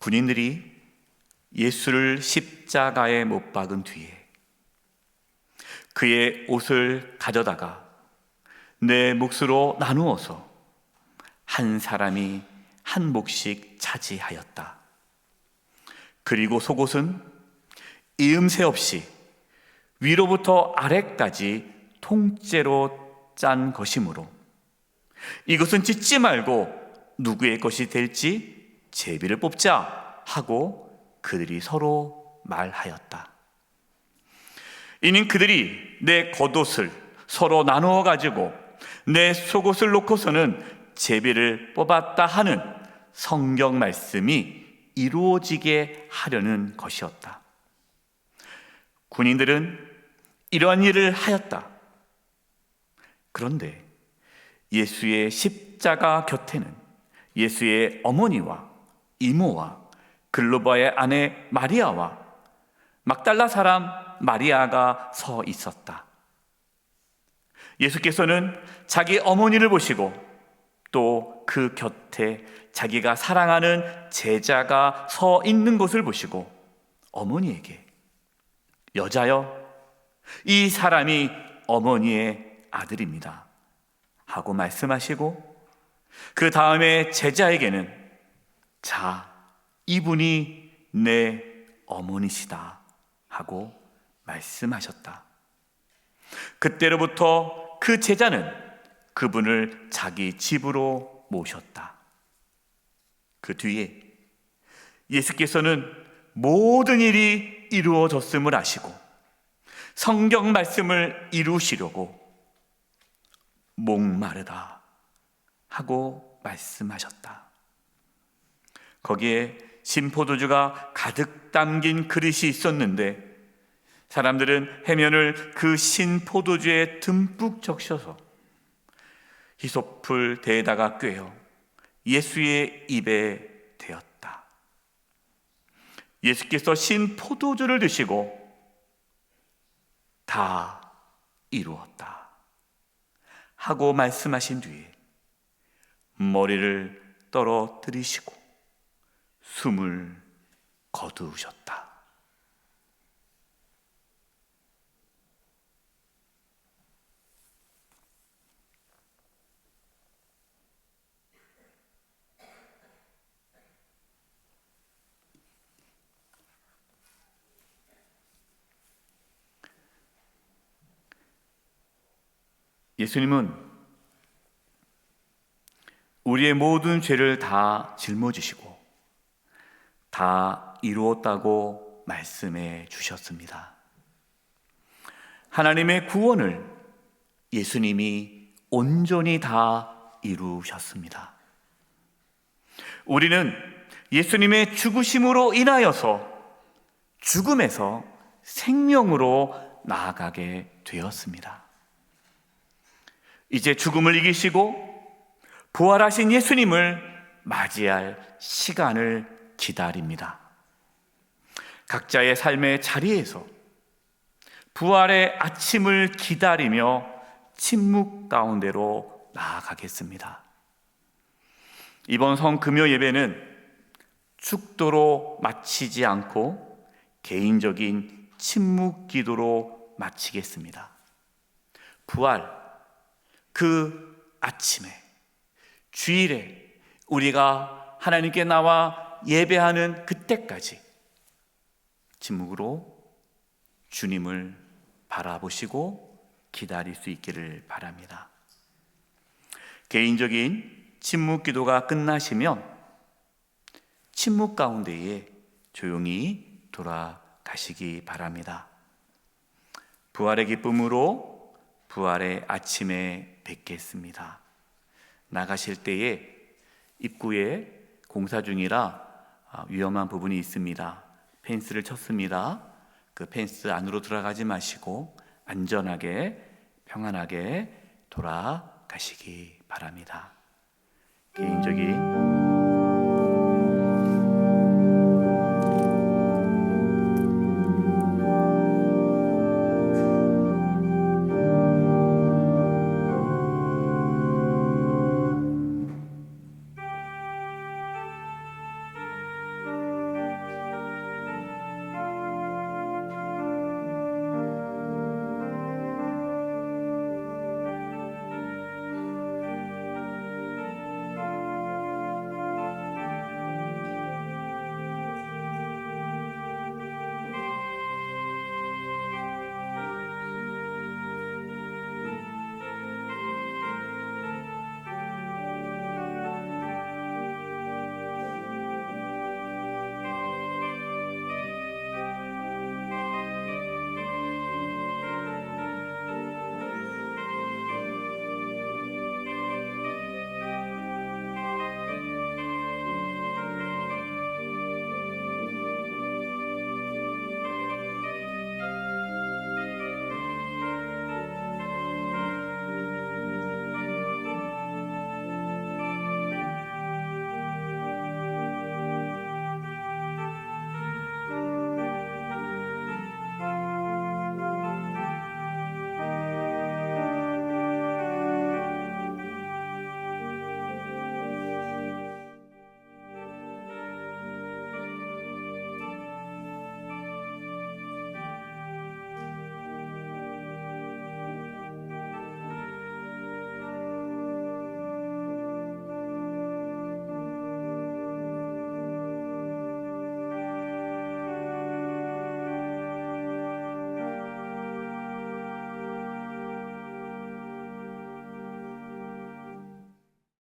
Speaker 10: 군인들이 예수를 십자가에 못 박은 뒤에 그의 옷을 가져다가 내 몫으로 나누어서 한 사람이 한 몫씩 차지하였다. 그리고 속옷은 이음새 없이 위로부터 아래까지 통째로 짠 것이므로 이것은 찢지 말고 누구의 것이 될지 제비를 뽑자 하고 그들이 서로 말하였다. 이는 그들이 내 겉옷을 서로 나누어 가지고 내 속옷을 놓고서는 제비를 뽑았다 하는 성경 말씀이 이루어지게 하려는 것이었다. 군인들은 이러한 일을 하였다. 그런데 예수의 십자가 곁에는 예수의 어머니와 이모와 글로바의 아내 마리아와 막달라 사람 마리아가 서 있었다. 예수께서는 자기 어머니를 보시고 또 그 곁에 자기가 사랑하는 제자가 서 있는 것을 보시고 어머니에게 여자여, 이 사람이 어머니의 아들입니다 하고 말씀하시고, 그 다음에 제자에게는 자, 이분이 내 어머니시다 하고 말씀하셨다. 그때로부터 그 제자는 그분을 자기 집으로 모셨다. 그 뒤에 예수께서는 모든 일이 이루어졌음을 아시고 성경 말씀을 이루시려고 목마르다 하고 말씀하셨다. 거기에 신포도주가 가득 담긴 그릇이 있었는데 사람들은 해면을 그 신포도주에 듬뿍 적셔서 히소풀 대에다가 꿰어 예수의 입에 대었다. 예수께서 신포도주를 드시고 다 이루었다 하고 말씀하신 뒤에 머리를 떨어뜨리시고 숨을 거두셨다. 예수님은 우리의 모든 죄를 다 짊어지시고 다 이루었다고 말씀해 주셨습니다. 하나님의 구원을 예수님이 온전히 다 이루셨습니다. 우리는 예수님의 죽으심으로 인하여서 죽음에서 생명으로 나아가게 되었습니다. 이제 죽음을 이기시고 부활하신 예수님을 맞이할 시간을 기다립니다. 각자의 삶의 자리에서 부활의 아침을 기다리며 침묵 가운데로 나아가겠습니다. 이번 성금요 예배는 축도로 마치지 않고 개인적인 침묵 기도로 마치겠습니다. 부활 그 아침에, 주일에 우리가 하나님께 나와 예배하는 그때까지 침묵으로 주님을 바라보시고 기다릴 수 있기를 바랍니다. 개인적인 침묵 기도가 끝나시면 침묵 가운데에 조용히 돌아가시기 바랍니다. 부활의 기쁨으로 부활의 아침에 뵙겠습니다. 나가실 때에 입구에 공사 중이라 위험한 부분이 있습니다. 펜스를 쳤습니다. 그 펜스 안으로 들어가지 마시고 안전하게 평안하게 돌아가시기 바랍니다. 개인적인